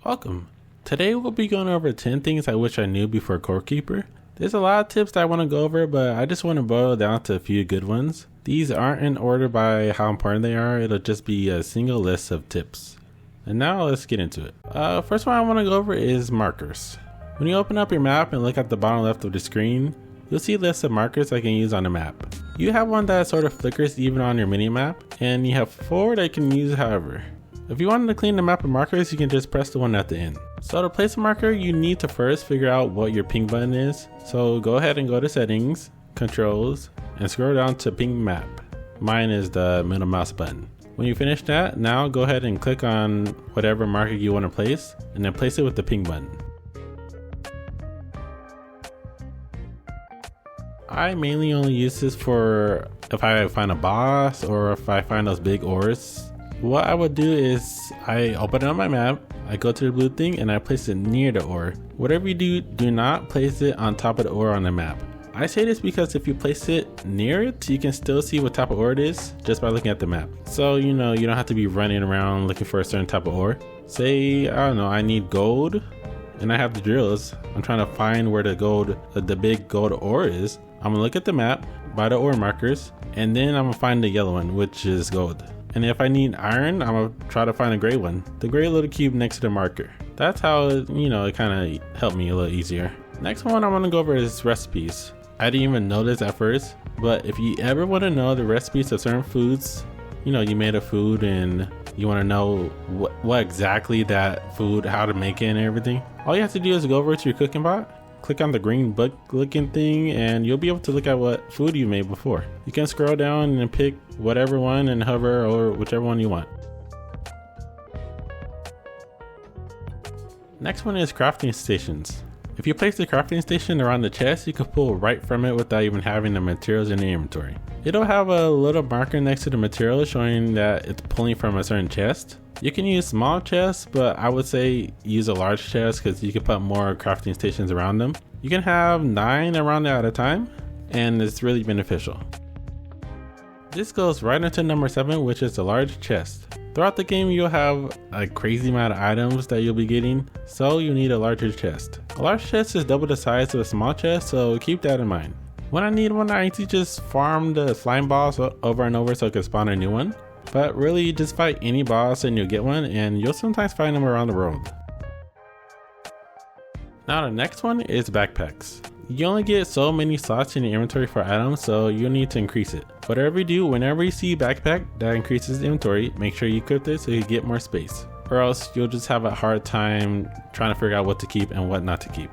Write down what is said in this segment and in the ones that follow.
Welcome. Today we'll be going over 10 things I wish I knew before Core Keeper. There's a lot of tips that I want to go over, but I just want to boil down to a few good ones. These aren't in order by how important they are, it'll just be a single list of tips. And now let's get into it. First one I want to go over is markers. When you open up your map and look at the bottom left of the screen, you'll see a list of markers I can use on the map. You have one that sort of flickers even on your mini map, and you have 4 that you can use however. If you wanted to clean the map of markers, you can just press the one at the end. So to place a marker, you need to first figure out what your ping button is. So go ahead and go to settings, controls, and scroll down to ping map. Mine is the middle mouse button. When you finish that, now go ahead and click on whatever marker you want to place, and then place it with the ping button. I mainly only use this for if I find a boss or if I find those big ores. What I would do is I open up my map, I go to the blue thing and I place it near the ore. Whatever you do, do not place it on top of the ore on the map. I say this because if you place it near it, you can still see what type of ore it is just by looking at the map. So you don't have to be running around looking for a certain type of ore. Say, I don't know, I need gold and I have the drills. I'm trying to find where the big gold ore is. I'm gonna look at the map by the ore markers and then I'm gonna find the yellow one, which is gold. And if I need iron, I'm gonna try to find a gray one, the gray little cube next to the marker. That's how it kind of helped me a little easier. Next one I want to go over is recipes. I didn't even know this at first, but if you ever want to know the recipes of certain foods, you made a food and you want to know what exactly that food, how to make it and everything, all you have to do is go over to your cooking pot, click on the green book looking thing, and you'll be able to look at what food you made before. You can scroll down and pick whatever one and hover or whichever one you want. Next one is crafting stations. If you place the crafting station around the chest, you can pull right from it without even having the materials in the inventory. It'll have a little marker next to the material showing that it's pulling from a certain chest. You can use small chests, but I would say use a large chest because you can put more crafting stations around them. You can have 9 around there at a time, and it's really beneficial. This goes right into number 7, which is the large chest. Throughout the game, you'll have a crazy amount of items that you'll be getting, so you need a larger chest. A large chest is double the size of a small chest, so keep that in mind. When I need one, I need to just farm the slime balls over and over so I can spawn a new one. But really, just fight any boss and you'll get one, and you'll sometimes find them around the world. Now the next one is backpacks. You only get so many slots in your inventory for items, so you'll need to increase it. Whatever you do, whenever you see a backpack that increases the inventory, make sure you equip it so you get more space. Or else you'll just have a hard time trying to figure out what to keep and what not to keep.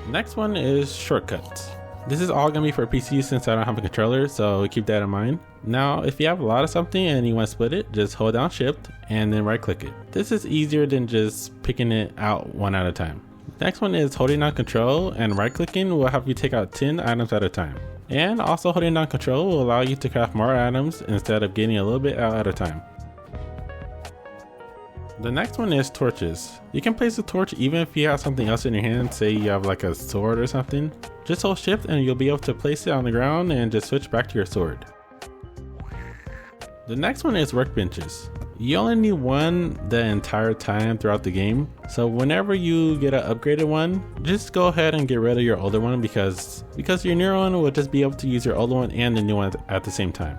Next one is shortcuts. This is all gonna be for PC since I don't have a controller, so keep that in mind. Now, if you have a lot of something and you want to split it, just hold down shift and then right click it. This is easier than just picking it out one at a time. Next one is holding down control and right clicking will help you take out 10 items at a time. And also holding down control will allow you to craft more items instead of getting a little bit out at a time. The next one is torches. You can place a torch even if you have something else in your hand, say you have like a sword or something. Just hold shift and you'll be able to place it on the ground and just switch back to your sword. The next one is workbenches. You only need one the entire time throughout the game, so whenever you get an upgraded one, just go ahead and get rid of your older one because your new one will just be able to use your older one and the new one at the same time.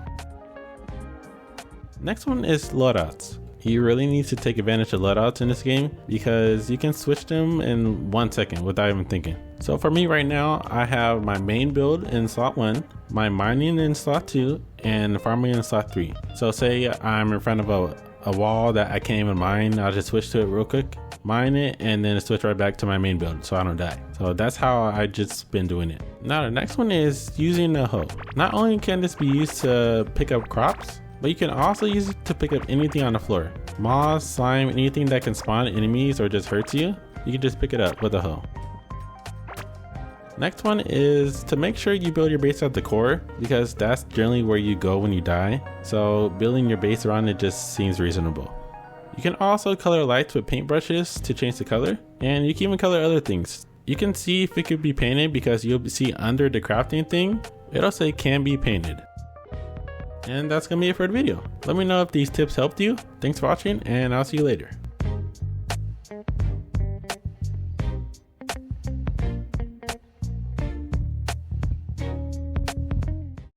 Next one is loadouts. You really need to take advantage of loadouts in this game because you can switch them in 1 second without even thinking. So for me right now, I have my main build in slot 1, my mining in slot 2, and farming in slot 3. So say I'm in front of a wall that I can't even mine, I'll just switch to it real quick, mine it, and then switch right back to my main build so I don't die. So that's how I just been doing it. Now the next one is using a hoe. Not only can this be used to pick up crops, but you can also use it to pick up anything on the floor. Moss, slime, anything that can spawn enemies or just hurts you, you can just pick it up with a hoe. Next one is to make sure you build your base at the core because that's generally where you go when you die. So building your base around it just seems reasonable. You can also color lights with paintbrushes to change the color, and you can even color other things. You can see if it could be painted because you'll see under the crafting thing, it'll say can be painted. And that's gonna be it for the video. Let me know if these tips helped you. Thanks for watching, and I'll see you later.